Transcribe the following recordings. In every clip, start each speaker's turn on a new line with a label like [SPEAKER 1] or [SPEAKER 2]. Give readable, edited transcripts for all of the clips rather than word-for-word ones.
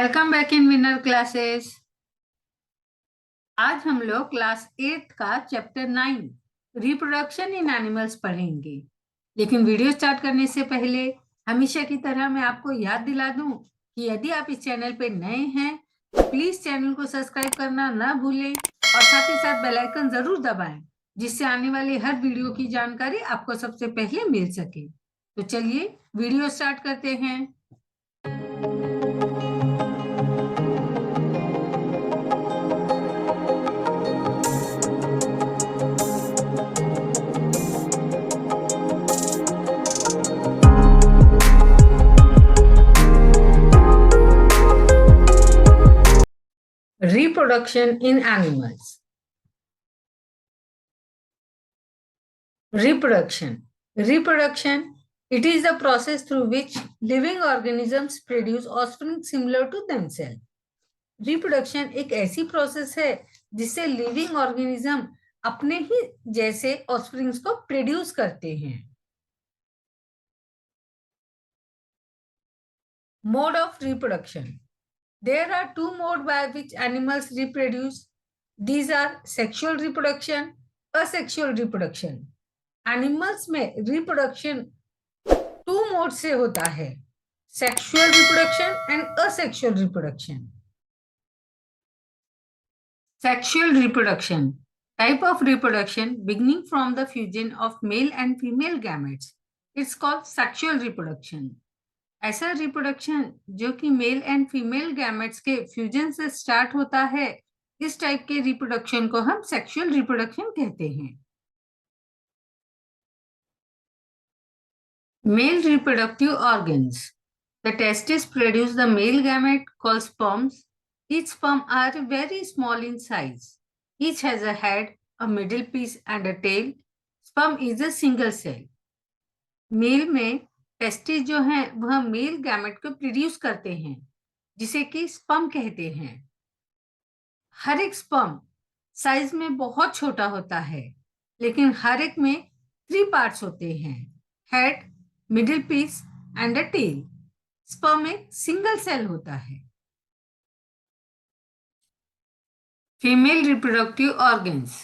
[SPEAKER 1] Welcome back in winner classes. आज हम लोग क्लास 8 का चैप्टर 9 रिप्रोडक्शन इन एनिमल्स पढ़ेंगे। लेकिन वीडियो स्टार्ट करने से पहले हमेशा की तरह मैं आपको याद दिला दूं कि यदि आप इस चैनल पे नए हैं तो प्लीज चैनल को सब्सक्राइब करना ना भूलें और साथ ही साथ बेल आइकन जरूर दबाएं, जिससे आने वाली हर वीडियो की जानकारी आपको सबसे पहले मिल सके। तो चलिए वीडियो स्टार्ट करते हैं। Reproduction in animals. Reproduction. It is the process through which living organisms produce offspring similar to themselves. Reproduction एक ऐसी प्रोसेस है जिससे लिविंग ऑर्गेनिज्म अपने ही जैसे ऑफस्प्रिंग्स को प्रोड्यूस करते हैं। Mode of reproduction. There are two modes by which animals reproduce. These are sexual reproduction, asexual reproduction. Animals में रिप्रोडक्शन टू मोड से होता है, sexual reproduction and asexual reproduction. Sexual reproduction, type of reproduction beginning from the fusion of male and female gametes, it's called sexual reproduction. ऐसा reproduction जो कि male and female gametes के fusion से start होता है, इस टाइप के reproduction को हम सेक्सुअल रिप्रोडक्शन कहते हैं। Male reproductive organs. The testes produce the male gamete called sperms. Each sperm are very small in size. Each has a head, a middle piece and a tail. Sperm is a single cell. Male में testis जो हैं वह male gamete को produce करते हैं, जिसे कि sperm कहते हैं। हर एक स्पर्म साइज में बहुत छोटा होता है, लेकिन हर एक में 3 पार्ट्स होते हैं, head, middle piece and a tail. Sperm एक सिंगल सेल होता है। Female reproductive organs.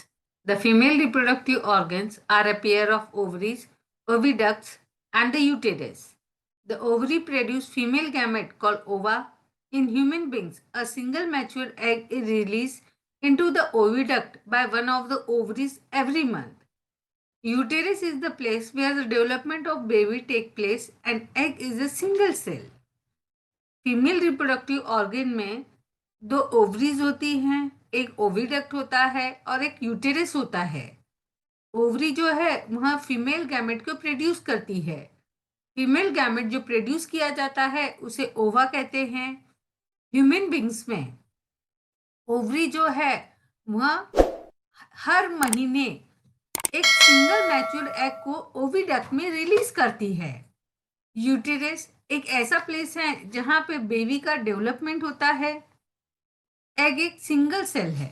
[SPEAKER 1] The female reproductive organs are a pair of ovaries, oviducts and the uterus. The ovary produce female gamete called ova. In human beings, a single mature egg is released into the oviduct by one of the ovaries every month. Uterus is the place where the development of baby take place and egg is a single cell. Female reproductive organ में 2 ovaries होती हैं, एक oviduct होता है और एक uterus होता है। ओवरी जो है वह फीमेल गैमेट को प्रोड्यूस करती है। फीमेल गैमेट जो प्रोड्यूस किया जाता है उसे ओवा कहते हैं। ह्यूमन बींग्स में ओवरी जो है वह हर महीने एक सिंगल मैच्योर एग को ओविडक्ट में रिलीज करती है। यूटेरस एक ऐसा प्लेस है जहां पे बेबी का डेवलपमेंट होता है। एग एक सिंगल सेल है।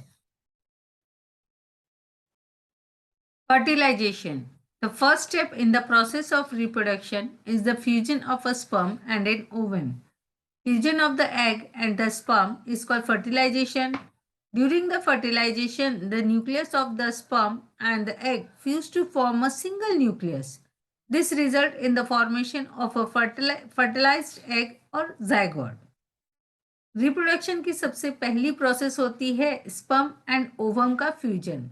[SPEAKER 1] Fertilisation. The first step in the process of reproduction is the fusion of a sperm and an ovum. Fusion of the egg and the sperm is called fertilization. During the fertilization, the nucleus of the sperm and the egg fuse to form a single nucleus. This results in the formation of a fertilized egg or zygote. Reproduction की सबसे पहली process होती है sperm and ovum का fusion.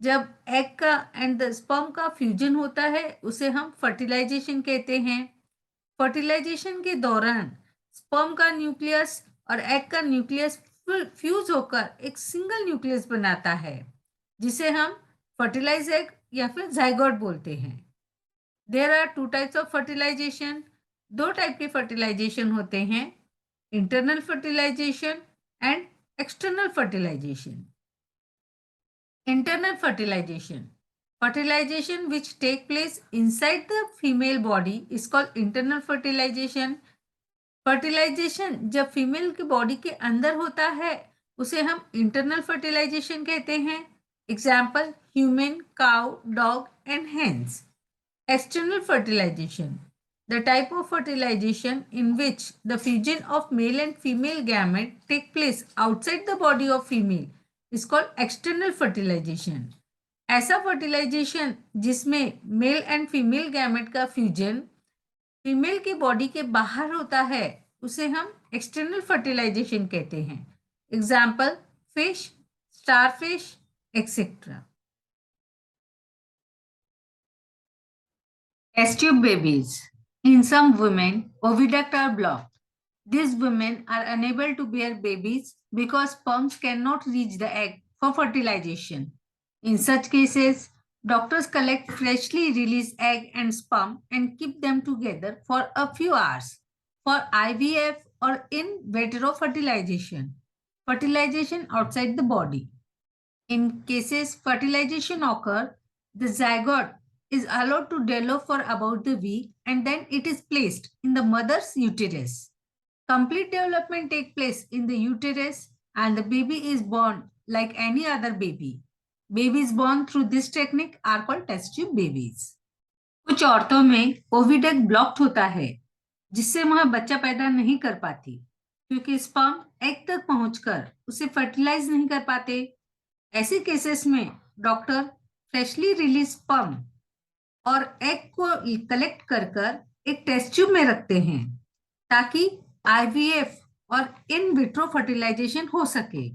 [SPEAKER 1] जब egg का and the sperm का fusion होता है उसे हम फर्टिलाइजेशन कहते हैं। फर्टिलाइजेशन के दौरान स्पर्म का न्यूक्लियस और एग का न्यूक्लियस फ्यूज होकर एक सिंगल न्यूक्लियस बनाता है, जिसे हम फर्टिलाइज एग या फिर जाइगोट बोलते हैं। There are 2 types of fertilisation. 2 type के फर्टिलाइजेशन होते हैं, internal fertilisation and external fertilisation. Internal fertilisation, fertilization which take place inside the female body is called internal fertilization. फर्टिलाइजेशन जब फीमेल की बॉडी के अंदर होता है उसे हम इंटरनल फर्टिलाइजेशन कहते हैं। Example human, cow, dog and hens. External fertilisation, The type of fertilization in which the fusion of male and female gamete take place outside the body of female is called external fertilization. ऐसा fertilisation जिसमें male and female gamete का fusion female की body के बाहर होता है उसे हम एक्सटर्नल फर्टिलाइजेशन कहते हैं. Example fish, starfish, etcetera. Test tube babies. In some women, oviduct are blocked. These women are unable to bear babies because sperms cannot reach the egg for fertilization. In such cases, doctors collect freshly released egg and sperm and keep them together for a few hours for IVF or in vitro fertilization. Fertilization outside the body. In cases fertilization occur, the zygote is allowed to develop for about a week and then it is placed in the mother's uterus. Complete development takes place in the uterus and the baby is born like any other baby. Babies born through this technique are called test tube babies. कुछ औरतों में oviduct blocked होता है जिससे वह बच्चा पैदा नहीं कर पाती क्योंकि स्पर्म एग तक पहुंचकर उसे फर्टिलाइज नहीं कर पाते. ऐसे केसेस में डॉक्टर फ्रेशली रिलीज स्पर्म और एग को कलेक्ट कर एक टेस्ट ट्यूब में रखते हैं ताकि आईवीएफ और इन विट्रो फर्टिलाइजेशन हो सके.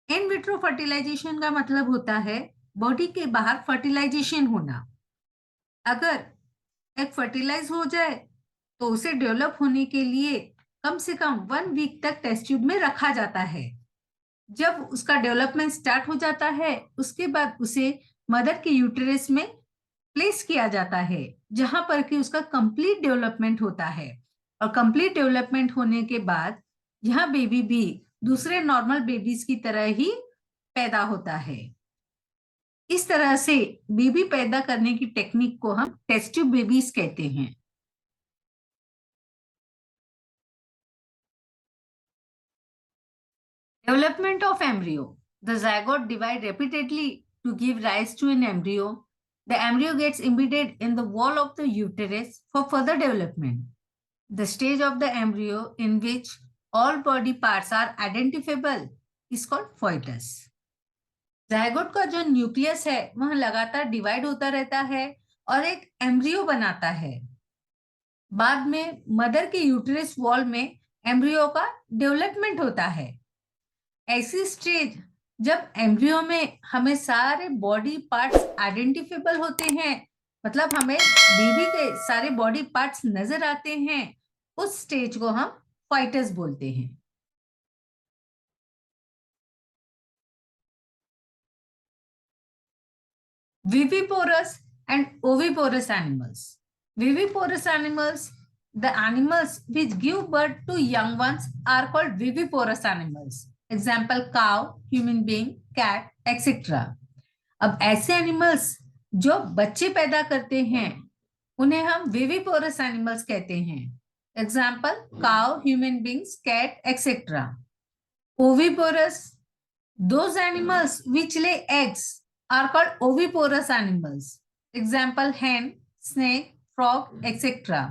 [SPEAKER 1] इन विट्रो फर्टिलाइजेशन का मतलब होता है बॉडी के बाहर फर्टिलाइजेशन होना. अगर एग फर्टिलाइज हो जाए तो उसे डेवलप होने के लिए कम से कम 1 वीक तक टेस्ट ट्यूब में रखा जाता है. जब उसका डेवलपमेंट स्टार्ट हो जाता है उसके बाद उसे मदर के यूटेरस में प्लेस किया जाता है जहां पर कि उसका कंप्लीट डेवलपमेंट होता है. और कंप्लीट डेवलपमेंट होने के बाद यह बेबी भी दूसरे नॉर्मल बेबीज की तरह ही पैदा होता है. इस तरह से बेबी पैदा करने की टेक्निक को हम टेस्ट ट्यूब बेबीज कहते हैं. Development of embryo. The zygote divide repeatedly to give rise to an embryo. The embryo gets embedded in the wall of the uterus for further development. The stage of the embryo in which all body parts are identifiable is called foetus. zygote का जो nucleus है वह लगातार divide होता रहता है और एक एम्ब्रियो बनाता है. बाद में मदर के यूटेरस वॉल में एम्ब्रियो का डेवलपमेंट होता है. ऐसी स्टेज जब एम्ब्रियो में हमें सारे बॉडी पार्ट्स आइडेंटिफेबल होते हैं मतलब हमें बेबी के सारे बॉडी पार्ट्स नजर आते हैं उस स्टेज को हम फाइटस बोलते हैं. Viviparous and oviparous animals. Viviparous animals, the animals which give birth to young ones are called viviparous animals. Example cow, human being, cat, etc. अब ऐसे एनिमल्स जो बच्चे पैदा करते हैं उन्हें हम विविपोरस एनिमल्स कहते हैं. Example cow, human beings, cat, etcetera. Oviparous, those animals which lay eggs are called oviparous animals. Example hen, snake, frog, etc.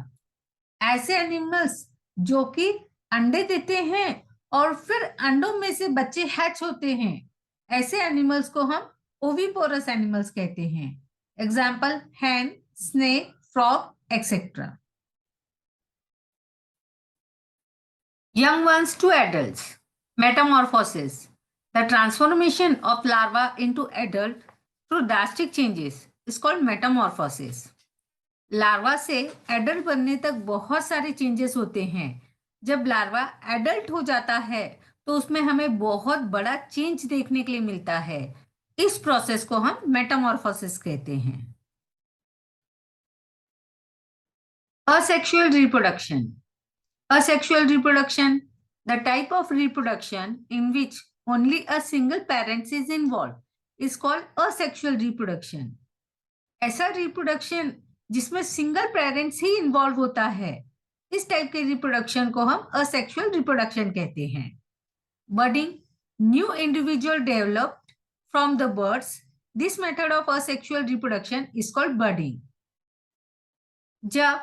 [SPEAKER 1] ऐसे एनिमल्स जो कि अंडे देते हैं और फिर अंडों में से बच्चे हैच होते हैं ऐसे एनिमल्स को हम ओविपोरस एनिमल्स कहते हैं. Example hen, snake, frog, etc. Young ones to adults. Metamorphosis. The transformation of larva into adult through drastic changes is called metamorphosis. Larva से एडल्ट बनने तक बहुत सारे चेंजेस होते हैं. जब लार्वा एडल्ट हो जाता है तो उसमें हमें बहुत बड़ा चेंज देखने के लिए मिलता है. इस प्रोसेस को हम मेटामॉर्फोसिस कहते हैं. Asexual reproduction. Asexual reproduction, the type of reproduction in which only a single parent is involved, is called asexual reproduction. ऐसा reproduction जिसमें सिंगल पेरेंट्स ही इन्वॉल्व होता है इस टाइप के रिप्रोडक्शन को हम असेक्सुअल रिप्रोडक्शन कहते हैं. Budding, new individual developed from the buds. This method of asexual reproduction is called budding. जब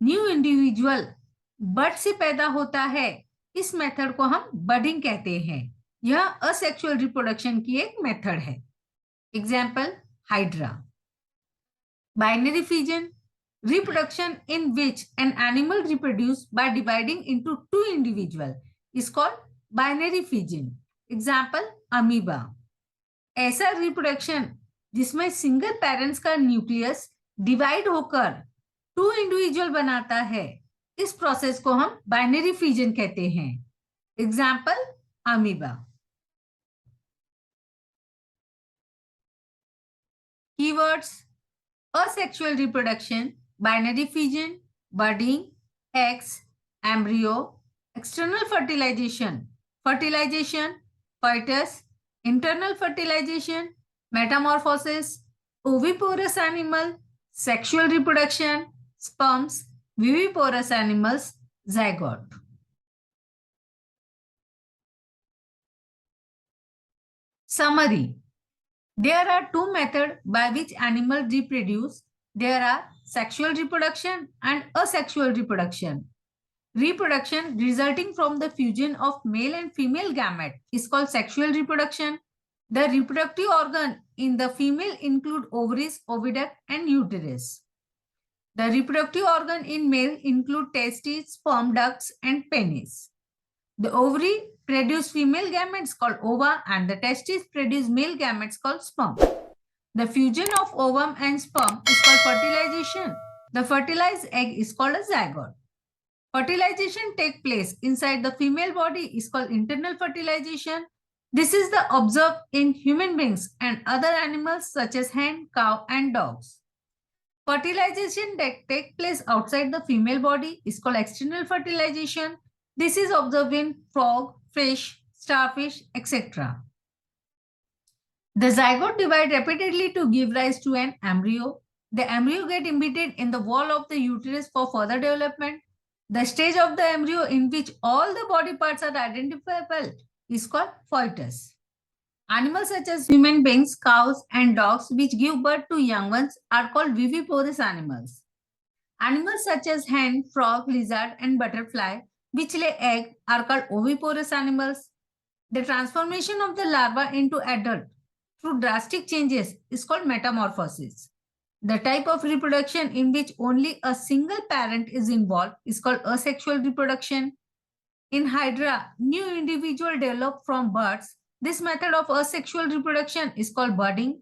[SPEAKER 1] न्यू इंडिविजुअल बर्ड से पैदा होता है, इस मेथड को हम बडिंग कहते हैं। यह असेक्सुअल रिप्रोडक्शन की एक मेथड है। Example, hydra. Binary fission, reproduction in which an animal reproduce by dividing into two individual is called binary fission. Example, amoeba. ऐसा रिप्रोडक्शन जिसमें सिंगल पेरेंट्स का न्यूक्लियस डिवाइड होकर टू इंडिविजुअल बनाता है, इस प्रोसेस को हम बाइनरी फिजन कहते हैं। Example, amoeba. Keywords: asexual reproduction, binary fission, budding, eggs, embryo, external fertilization, fertilization, fetus, internal fertilization, metamorphosis, oviparous animal, sexual reproduction, sperms, viviparous animals, zygote. Summary: there are two methods by which animals reproduce. There are sexual reproduction and asexual reproduction. Reproduction resulting from the fusion of male and female gamete is called sexual reproduction. The reproductive organ in the female include ovaries, oviduct, and uterus. The reproductive organ in male include testes, sperm ducts, and penis. The ovary produce female gametes called ova, and the testes produce male gametes called sperm. The fusion of ovum and sperm is called fertilization. The fertilized egg is called a zygote. Fertilization takes place inside the female body is called internal fertilization. This is the observed in human beings and other animals such as hen, cow, and dogs. Fertilization that takes place outside the female body is called external fertilization. This is observed in frog, fish, starfish, etc. The zygote divide repeatedly to give rise to an embryo. The embryo get embedded in the wall of the uterus for further development. The stage of the embryo in which all the body parts are identifiable is called foetus. Animals such as human beings, cows, and dogs which give birth to young ones are called viviparous animals. Animals such as hen, frog, lizard, and butterfly which lay egg are called oviparous animals. The transformation of the larva into adult through drastic changes is called metamorphosis. The type of reproduction in which only a single parent is involved is called asexual reproduction. In Hydra, new individual develop from birds. This method of asexual reproduction is called budding.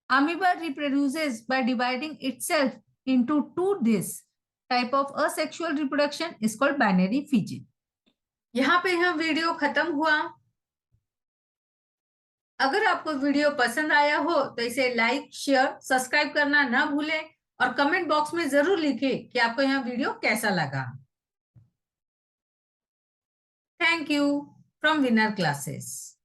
[SPEAKER 1] Amoeba reproduces by dividing itself into two discs. Type of asexual reproduction is called binary fission. यहाँ पे यह video खत्म हुआ। अगर आपको video पसंद आया हो तो इसे लाइक, शेयर, सब्सक्राइब करना ना भूलें और कमेंट बॉक्स में जरूर लिखें कि आपको यह वीडियो कैसा लगा। Thank you from winner classes.